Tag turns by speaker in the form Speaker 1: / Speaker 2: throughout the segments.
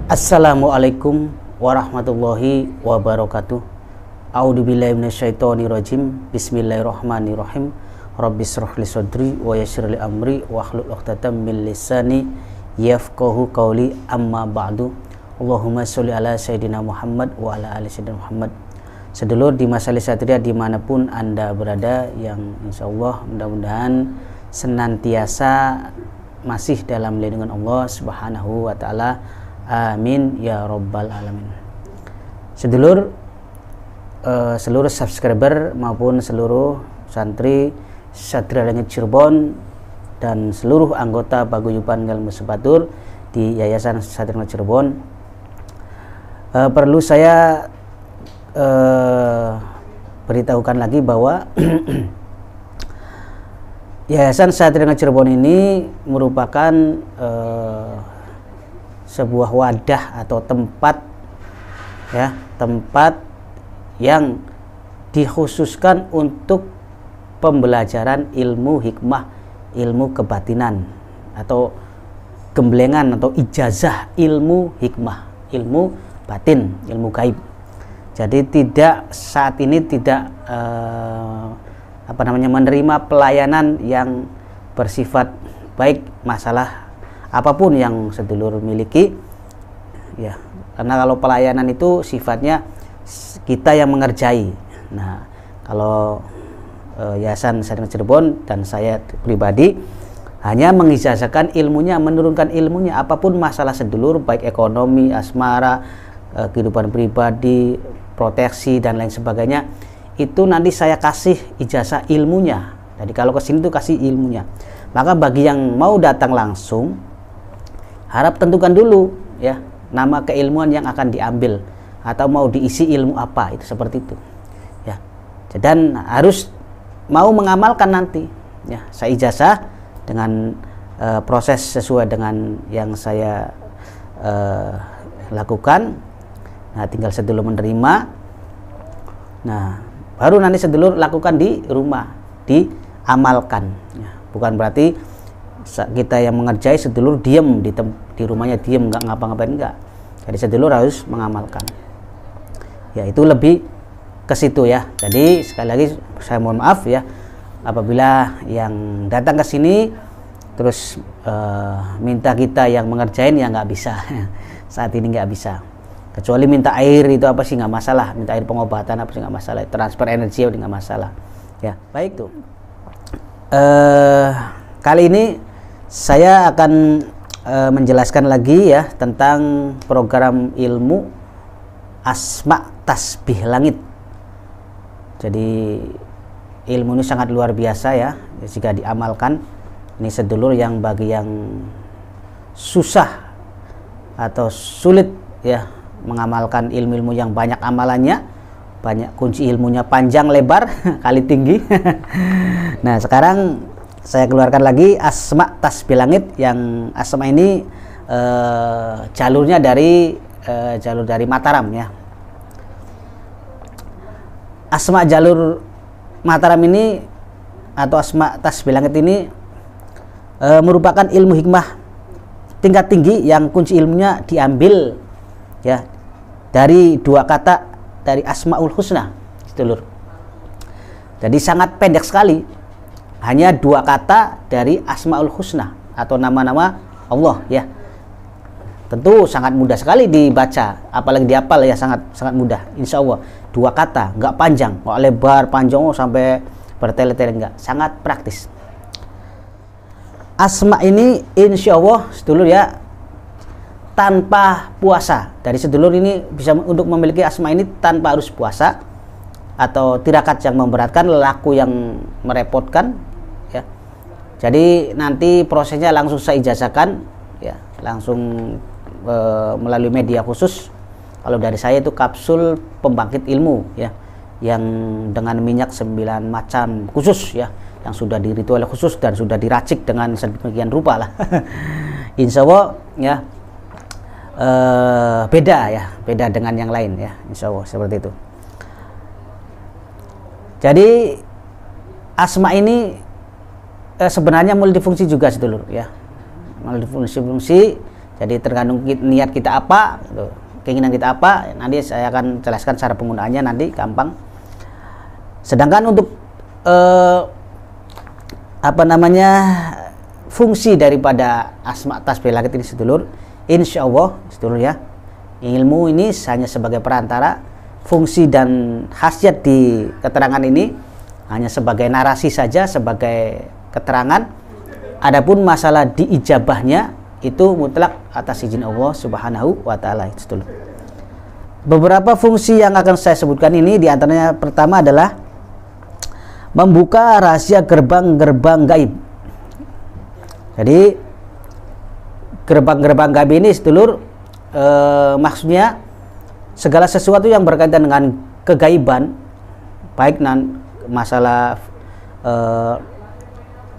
Speaker 1: Assalamualaikum warahmatullahi wabarakatuh. A'udzubillahi minasyaitonirrajim. Bismillahirrahmanirrahim. Rabbis shrah li sadri wa yassir li amri wahlul 'uqdatam min lisani yafqahu qawli, amma ba'du. Allahumma sholli ala sayyidina Muhammad wa ala ali sayyidina Muhammad. Sedulur di Masalis Satria dimanapun Anda berada, yang insyaallah mudah-mudahan senantiasa masih dalam lindungan Allah Subhanahu wa taala. Amin ya rabbal alamin. Sedulur, seluruh subscriber maupun seluruh santri Satria Langit Cirebon dan seluruh anggota Paguyuban Ilmu Sebatur di Yayasan Satria Langit Cirebon, perlu saya beritahukan lagi bahwa Yayasan Satria Langit Cirebon ini merupakan sebuah wadah atau tempat yang dikhususkan untuk pembelajaran ilmu hikmah, ilmu kebatinan atau gemblengan atau ijazah ilmu hikmah, ilmu batin, ilmu gaib. Jadi saat ini tidak menerima pelayanan yang bersifat baik masalah apapun yang sedulur miliki, ya, karena kalau pelayanan itu sifatnya kita yang mengerjai. Nah, kalau Yayasan Satria Langit Cirebon dan saya pribadi hanya mengijazahkan ilmunya, menurunkan ilmunya. Apapun masalah sedulur, baik ekonomi, asmara, kehidupan pribadi, proteksi dan lain sebagainya, itu nanti saya kasih ijazah ilmunya. Jadi kalau kesini tuh kasih ilmunya. Maka bagi yang mau datang langsung, harap tentukan dulu ya nama keilmuan yang akan diambil atau mau diisi ilmu apa, itu seperti itu ya. Dan harus mau mengamalkan nanti ya. Saya ijazah dengan proses sesuai dengan yang saya lakukan. Nah, tinggal sedulur menerima. Nah, baru nanti sedulur lakukan di rumah, diamalkan ya. Bukan berarti kita yang mengerjai, sedulur diam di rumahnya, diam nggak ngapa-ngapain, enggak. Jadi sedulur harus mengamalkan ya, itu lebih ke situ ya. Jadi sekali lagi saya mohon maaf ya apabila yang datang ke sini terus minta kita yang mengerjain, ya nggak bisa. Saat ini nggak bisa, kecuali minta air itu apa sih nggak masalah, minta air pengobatan apa sih nggak masalah, transfer energi nggak masalah ya. Baik tuh, kali ini saya akan menjelaskan lagi ya tentang program ilmu Asma Tasbih Langit. Jadi ilmu ini sangat luar biasa ya jika diamalkan. Ini sedulur yang bagi yang susah atau sulit ya mengamalkan ilmu-ilmu yang banyak amalannya, banyak kunci ilmunya, panjang lebar kali tinggi. Nah, sekarang saya keluarkan lagi Asma Tasbih Langit, yang Asma ini jalurnya jalur dari Mataram ya. Asma jalur Mataram ini atau Asma Tasbih Langit ini merupakan ilmu hikmah tingkat tinggi yang kunci ilmunya diambil ya dari dua kata dari Asmaul Husna, sedulur. Jadi sangat pendek sekali, hanya dua kata dari Asmaul Husna atau nama-nama Allah ya. Tentu sangat mudah sekali dibaca, apalagi dihafal ya, sangat mudah. Insya Allah dua kata, nggak panjang, nggak lebar panjang sampai bertele-tele, nggak, sangat praktis. Asma ini insya Allah sedulur ya tanpa puasa. Dari sedulur ini bisa untuk memiliki asma ini tanpa harus puasa atau tirakat yang memberatkan, lelaku yang merepotkan ya. Jadi nanti prosesnya langsung saya ijazahkan ya, langsung melalui media khusus. Kalau dari saya itu kapsul pembangkit ilmu ya, yang dengan minyak 9 macam khusus ya, yang sudah diritual khusus dan sudah diracik dengan sedemikian rupa lah. Insya Allah ya beda dengan yang lain ya, insya Allah seperti itu. Jadi asma ini sebenarnya multifungsi juga sedulur ya, multifungsi Jadi tergantung niat kita apa, gitu. Keinginan kita apa, nanti saya akan jelaskan cara penggunaannya nanti gampang. Sedangkan untuk fungsi daripada asma tasbih langit ini sedulur, insya Allah sedulur ya, ilmu ini hanya sebagai perantara, fungsi dan khasiat di keterangan ini hanya sebagai narasi saja, sebagai keterangan. Adapun masalah diijabahnya itu mutlak atas izin Allah Subhanahu wa taala sedulur. Beberapa fungsi yang akan saya sebutkan ini diantaranya pertama adalah membuka rahasia gerbang-gerbang gaib. Jadi gerbang-gerbang gaib ini sedulur maksudnya segala sesuatu yang berkaitan dengan kegaiban, baik masalah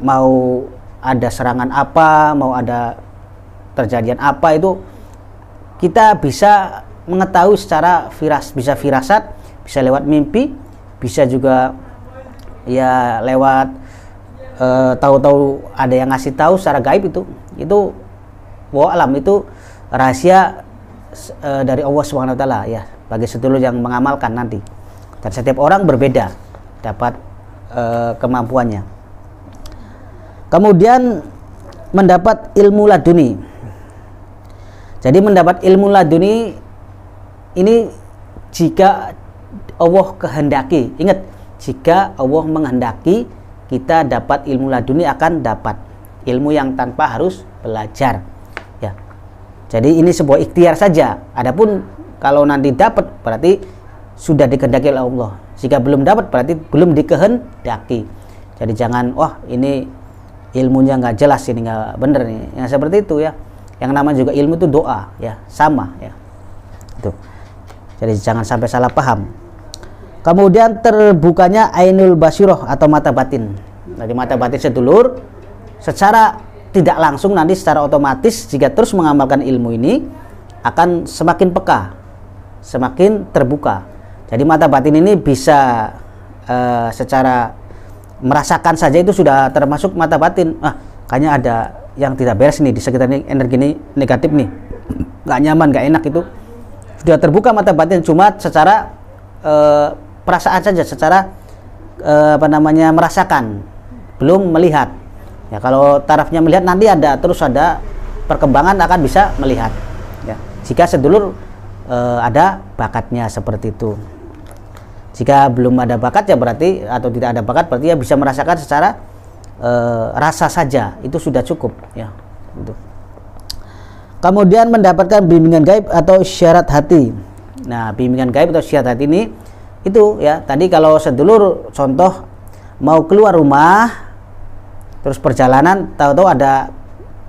Speaker 1: mau ada serangan apa, mau ada terjadian apa, itu kita bisa mengetahui secara bisa firasat, bisa lewat mimpi, bisa juga ya lewat tahu-tahu ada yang ngasih tahu secara gaib. Itu alam, itu rahasia dari Allah Subhanahu wa taala ya, bagi sedulur yang mengamalkan nanti. Dan setiap orang berbeda dapat kemampuannya. Kemudian mendapat ilmu laduni. Jadi mendapat ilmu laduni ini jika Allah kehendaki. Ingat, jika Allah menghendaki kita dapat ilmu laduni, akan dapat ilmu yang tanpa harus belajar ya. Jadi ini sebuah ikhtiar saja. Adapun kalau nanti dapat berarti sudah dikehendaki oleh Allah. Jika belum dapat berarti belum dikehendaki. Jadi jangan ini ilmunya nggak jelas, ini nggak bener nih. Yang seperti itu ya. Yang namanya juga ilmu itu doa ya, sama ya. Itu. Jadi jangan sampai salah paham. Kemudian terbukanya ainul basiroh atau mata batin. Jadi mata batin sedulur secara tidak langsung nanti secara otomatis jika terus mengamalkan ilmu ini akan semakin peka, semakin terbuka. Jadi mata batin ini bisa secara merasakan saja itu sudah termasuk mata batin. Kayaknya ada yang tidak beres nih di sekitar ini, energi ini negatif nih, nggak nyaman, nggak enak, itu sudah terbuka mata batin. Cuma secara perasaan saja, secara merasakan, belum melihat ya. Kalau tarafnya melihat nanti terus ada perkembangan, akan bisa melihat ya, jika sedulur ada bakatnya seperti itu. Jika belum ada bakat ya berarti, atau tidak ada bakat berarti ya bisa merasakan secara rasa saja, itu sudah cukup ya gitu. Kemudian mendapatkan bimbingan gaib atau isyarat hati. Nah, bimbingan gaib atau isyarat hati ini itu ya, tadi kalau sedulur contoh mau keluar rumah terus perjalanan, tahu-tahu ada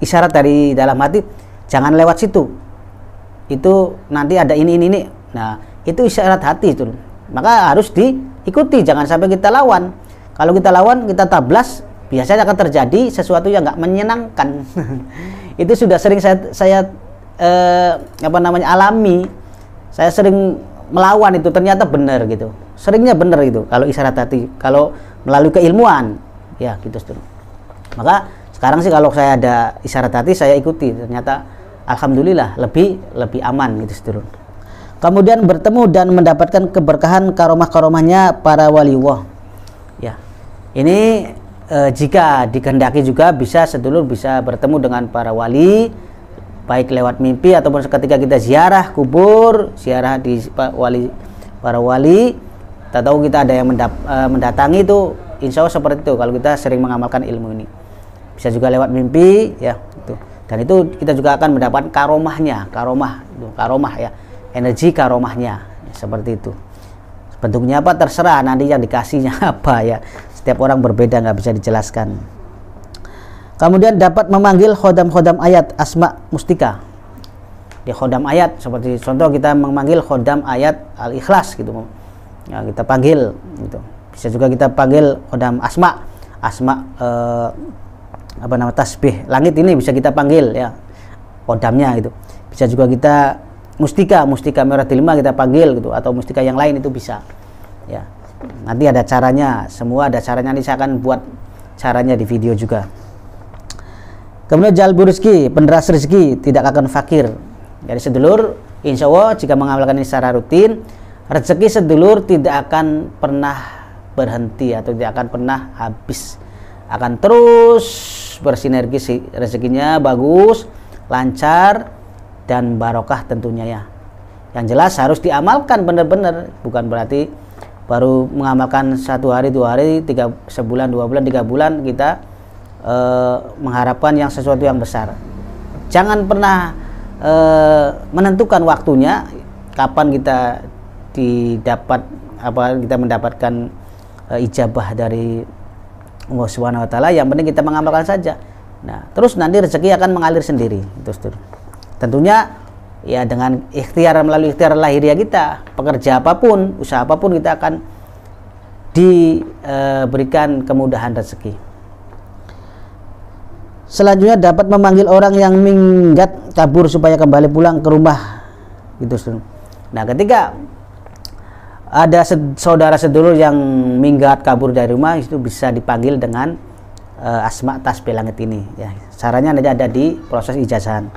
Speaker 1: isyarat dari dalam hati, jangan lewat situ, itu nanti ada ini. Nah, itu isyarat hati itu, maka harus diikuti, jangan sampai kita lawan. Kalau kita lawan, kita tablas, biasanya akan terjadi sesuatu yang nggak menyenangkan. Itu sudah sering saya alami. Saya sering melawan itu, ternyata benar gitu, seringnya benar itu kalau isyarat hati, kalau melalui keilmuan ya gitu sedulur. Maka sekarang sih kalau saya ada isyarat hati saya ikuti, ternyata alhamdulillah lebih aman gitu sedulur. Kemudian bertemu dan mendapatkan keberkahan karomah-karomahnya para waliullah ya. Ini jika dikehendaki juga bisa sedulur bisa bertemu dengan para wali, baik lewat mimpi ataupun ketika kita ziarah kubur, ziarah di para wali, kita tahu kita ada yang mendatangi itu, insya Allah seperti itu kalau kita sering mengamalkan ilmu ini. Bisa juga lewat mimpi ya itu. Dan itu kita juga akan mendapatkan karomah ya, energi karomahnya ya, seperti itu. Bentuknya apa terserah nanti yang dikasihnya apa ya, setiap orang berbeda, nggak bisa dijelaskan. Kemudian dapat memanggil khodam-khodam ayat asma mustika. Di khodam ayat seperti contoh kita memanggil khodam ayat al-ikhlas gitu ya, kita panggil gitu. Bisa juga kita panggil khodam asma tasbih langit, ini bisa kita panggil ya khodamnya gitu. Bisa juga kita mustika merah delima kita panggil gitu, atau mustika yang lain itu bisa ya. Nanti ada caranya, semua ada caranya, nanti saya akan buat caranya di video juga. Kemudian jalbur rezeki, penderas rezeki, tidak akan fakir. Jadi sedulur, insya Allah jika mengamalkan ini secara rutin, rezeki sedulur tidak akan pernah berhenti atau tidak akan pernah habis, akan terus bersinergi, rezekinya bagus, lancar, dan barokah tentunya ya. Yang jelas harus diamalkan benar-benar, bukan berarti baru mengamalkan 1 hari, 2 hari, 3 sebulan, 2 bulan, 3 bulan kita mengharapkan yang sesuatu yang besar. Jangan pernah menentukan waktunya kapan kita kita mendapatkan ijabah dari Allah Subhanahu wa taala. Yang penting kita mengamalkan saja. Nah, terus nanti rezeki akan mengalir sendiri. Tentunya ya dengan melalui ikhtiar lahiriah kita, pekerja apapun, usaha apapun, kita akan diberikan kemudahan rezeki. Selanjutnya dapat memanggil orang yang minggat kabur supaya kembali pulang ke rumah gitu. Nah, ketika ada saudara sedulur yang minggat kabur dari rumah, itu bisa dipanggil dengan asma tasbih langit ini ya. Caranya nanti ada di proses ijazahan.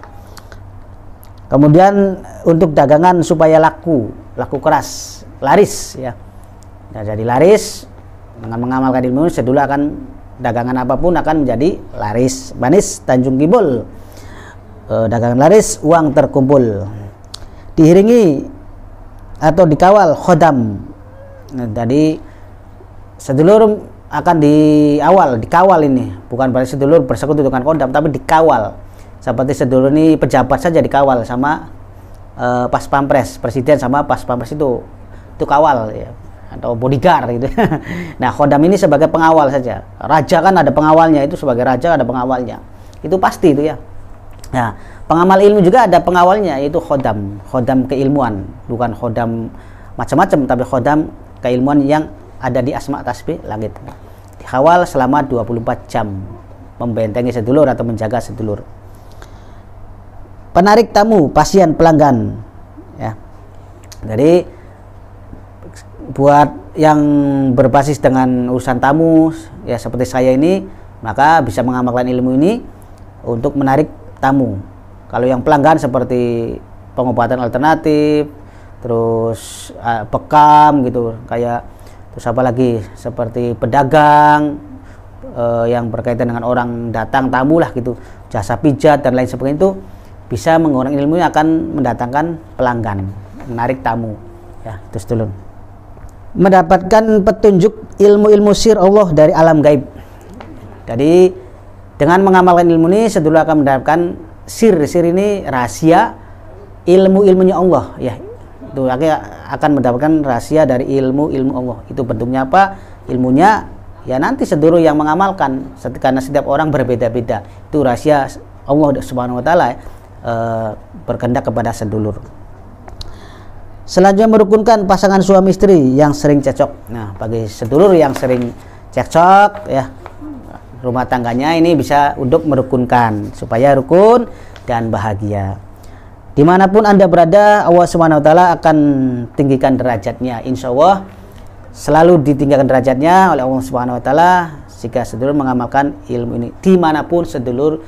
Speaker 1: Kemudian untuk dagangan supaya laku keras, laris ya. Nah, jadi laris dengan mengamalkan ilmu sedulur akan dagangan apapun akan menjadi laris. Manis Tanjung Kibul, dagangan laris, uang terkumpul. Diiringi atau dikawal khodam. Nah, jadi sedulur akan dikawal ini, bukan berarti sedulur bersekutu dengan khodam, tapi dikawal. Seperti sedulur ini pejabat saja dikawal sama pas pampres, presiden sama pas pampres itu kawal ya, atau bodyguard gitu. Nah, khodam ini sebagai pengawal saja. Raja kan ada pengawalnya, itu sebagai raja ada pengawalnya. Itu pasti itu ya. Nah, pengamal ilmu juga ada pengawalnya, yaitu khodam keilmuan, bukan khodam macam-macam, tapi khodam keilmuan yang ada di asma tasbih langit. Dikawal selama 24 jam, membentengi sedulur atau menjaga sedulur. Penarik tamu, pasien, pelanggan ya. Jadi buat yang berbasis dengan urusan tamu ya seperti saya ini, maka bisa mengamalkan ilmu ini untuk menarik tamu. Kalau yang pelanggan seperti pengobatan alternatif, terus bekam gitu, kayak terus apa lagi seperti pedagang yang berkaitan dengan orang datang tamu lah gitu, jasa pijat dan lain sebagainya, itu bisa menggunakan ilmunya akan mendatangkan pelanggan, menarik tamu ya. Terus dulu mendapatkan petunjuk ilmu-ilmu sir Allah dari alam gaib. Jadi dengan mengamalkan ilmu ini sedulur akan mendapatkan sir ini rahasia ilmu-ilmunya Allah ya. Itu akan mendapatkan rahasia dari ilmu Allah. Itu bentuknya apa? Ilmunya ya nanti sedulur yang mengamalkan, karena setiap orang berbeda-beda. Itu rahasia Allah Subhanahu wa taala berkehendak kepada sedulur. Selanjutnya merukunkan pasangan suami istri yang sering cekcok. Nah, bagi sedulur yang sering cekcok ya, rumah tangganya ini bisa untuk merukunkan supaya rukun dan bahagia. Dimanapun Anda berada, Allah Subhanahu wa taala akan tinggikan derajatnya. Insya Allah selalu ditinggikan derajatnya oleh Allah Subhanahu wa taala jika sedulur mengamalkan ilmu ini dimanapun sedulur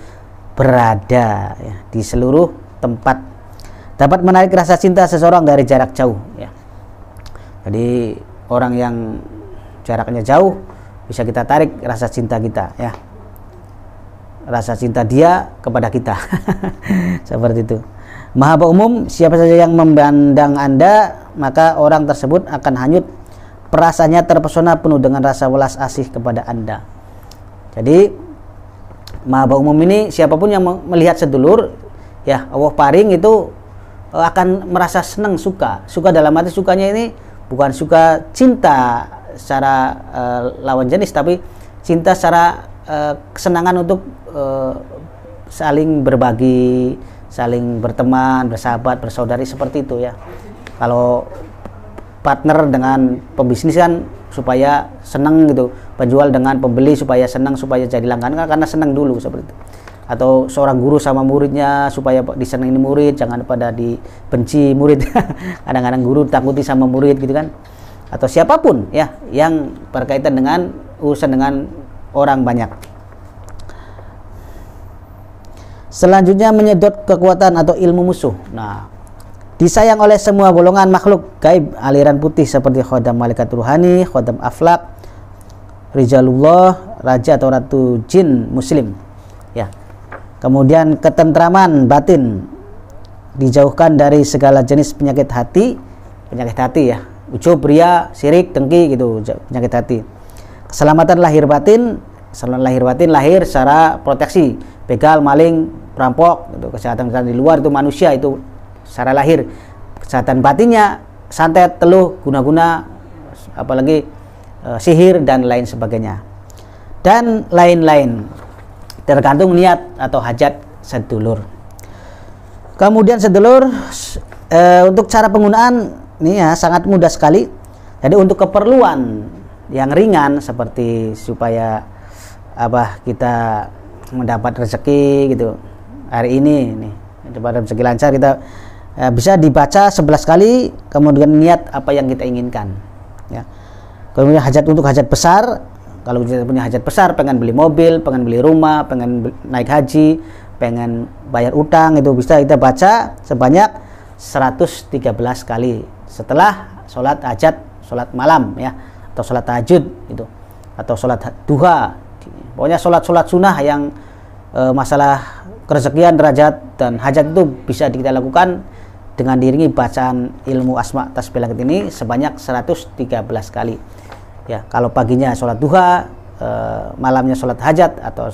Speaker 1: berada ya, di seluruh tempat. Dapat menarik rasa cinta seseorang dari jarak jauh ya. Jadi orang yang jaraknya jauh bisa kita tarik rasa cinta kita ya, rasa cinta dia kepada kita. Seperti itu. Mahaba umum, siapa saja yang memandang Anda, maka orang tersebut akan hanyut, perasaannya terpesona penuh dengan rasa welas asih kepada Anda. Jadi mahaba umum ini siapapun yang melihat sedulur ya, Allah paring itu akan merasa senang, suka dalam arti sukanya ini bukan suka cinta secara lawan jenis, tapi cinta secara kesenangan untuk saling berbagi, saling berteman, bersahabat, bersaudari, seperti itu ya. Kalau partner dengan pembisnis kan supaya senang gitu, penjual dengan pembeli supaya senang, supaya jadi langganan karena senang dulu, seperti itu. Atau seorang guru sama muridnya supaya disenangi murid, jangan pada dibenci murid. Kadang-kadang guru takuti sama murid gitu kan. Atau siapapun ya yang berkaitan dengan urusan dengan orang banyak. Selanjutnya menyedot kekuatan atau ilmu musuh. Nah, disayang oleh semua golongan makhluk gaib aliran putih seperti khodam malaikat ruhani, khodam aflak, rijalullah, raja atau ratu jin muslim. Ya. Kemudian ketentraman batin, dijauhkan dari segala jenis penyakit hati ya, ujub, ria, syirik, dengki gitu, penyakit hati. Keselamatan lahir batin, lahir secara proteksi, begal, maling, perampok, gitu. Kesehatan di luar itu manusia itu secara lahir. Kesehatan batinnya santet, teluh, guna-guna, apalagi sihir dan lain sebagainya. Dan lain-lain. Tergantung niat atau hajat sedulur. Kemudian sedulur, untuk cara penggunaan ini ya sangat mudah sekali. Jadi untuk keperluan yang ringan seperti supaya kita mendapat rezeki gitu hari ini dapat rezeki lancar, kita bisa dibaca 11 kali, kemudian niat apa yang kita inginkan ya. Kemudian untuk hajat besar, kalau kita punya hajat besar, pengen beli mobil, pengen beli rumah, pengen naik haji, pengen bayar utang, itu bisa kita baca sebanyak 113 kali setelah sholat hajat, sholat malam ya, atau sholat tahajud itu, atau sholat duha. Pokoknya sholat sunnah yang masalah kerezekian, derajat dan hajat itu bisa kita lakukan dengan diiringi bacaan ilmu asma tasbih langit ini sebanyak 113 kali ya. Kalau paginya sholat duha, malamnya sholat hajat atau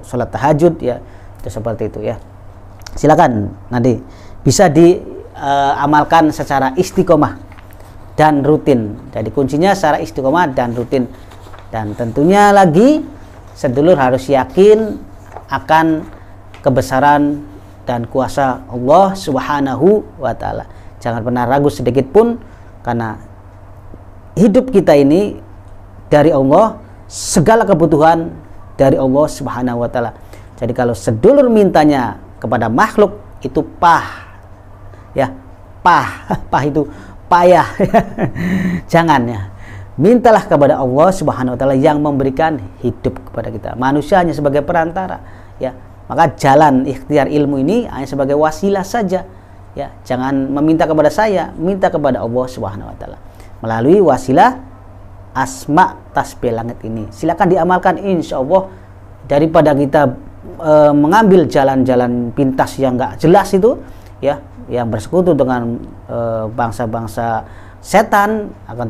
Speaker 1: sholat tahajud ya, itu seperti itu ya. Silakan nanti bisa diamalkan secara istiqomah dan rutin. Jadi kuncinya secara istiqomah dan rutin, dan tentunya lagi sedulur harus yakin akan kebesaran dan kuasa Allah Subhanahu wa Ta'ala. Jangan pernah ragu sedikit pun, karena hidup kita ini dari Allah, segala kebutuhan dari Allah Subhanahu wa Ta'ala. Jadi kalau sedulur mintanya kepada makhluk itu ya, itu payah. Jangan ya. Mintalah kepada Allah Subhanahu wa Ta'ala yang memberikan hidup kepada kita. Manusia hanya sebagai perantara ya. Maka jalan ikhtiar ilmu ini hanya sebagai wasilah saja ya. Jangan meminta kepada saya, minta kepada Allah Subhanahu wa Ta'ala melalui wasilah asma tasbih langit ini. Silakan diamalkan, insya Allah. Daripada kita mengambil jalan-jalan pintas yang enggak jelas itu ya, yang bersekutu dengan bangsa-bangsa setan, akan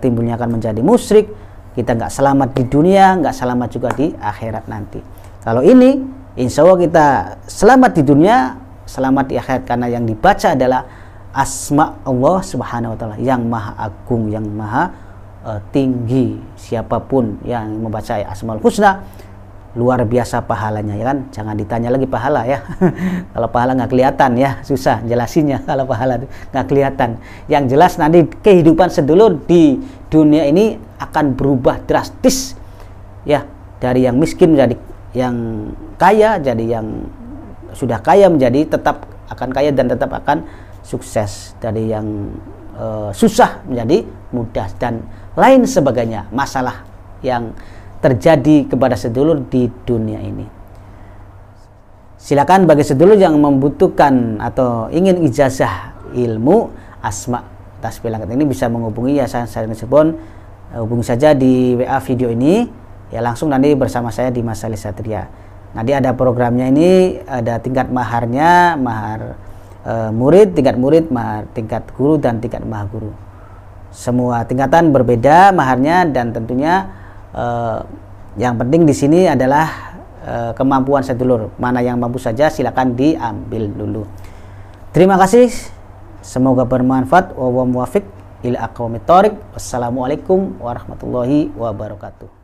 Speaker 1: timbulnya akan menjadi musyrik. Kita nggak selamat di dunia, nggak selamat juga di akhirat nanti. Kalau ini, insya Allah kita selamat di dunia, selamat di akhirat, karena yang dibaca adalah asma Allah Subhanahu wa Ta'ala yang maha agung, yang maha tinggi. Siapapun yang membaca Asmaul Husna, luar biasa pahalanya ya kan. Jangan ditanya lagi pahala ya. Kalau pahala nggak kelihatan ya, susah jelasinnya. Kalau pahala nggak kelihatan, yang jelas nanti kehidupan sedulur di dunia ini akan berubah drastis ya, dari yang miskin menjadi yang kaya, jadi yang sudah kaya menjadi tetap akan kaya dan tetap akan sukses, dari yang susah menjadi mudah dan lain sebagainya masalah yang terjadi kepada sedulur di dunia ini. Silakan bagi sedulur yang membutuhkan atau ingin ijazah ilmu asma tasbih langit ini bisa menghubungi Yayasan Syarif Cirebon. Hubungi saja di WA video ini ya, langsung nanti bersama saya di Mas Salih Satria. Nanti ada programnya ini, ada tingkat maharnya, mahar murid, tingkat murid, mahar tingkat guru dan tingkat maha guru. Semua tingkatan berbeda maharnya, dan tentunya yang penting di sini adalah kemampuan sedulur. Mana yang mampu saja silakan diambil dulu. Terima kasih. Semoga bermanfaat. Wa muwafiq ila aqwamit thoriq. Wassalamualaikum warahmatullahi wabarakatuh.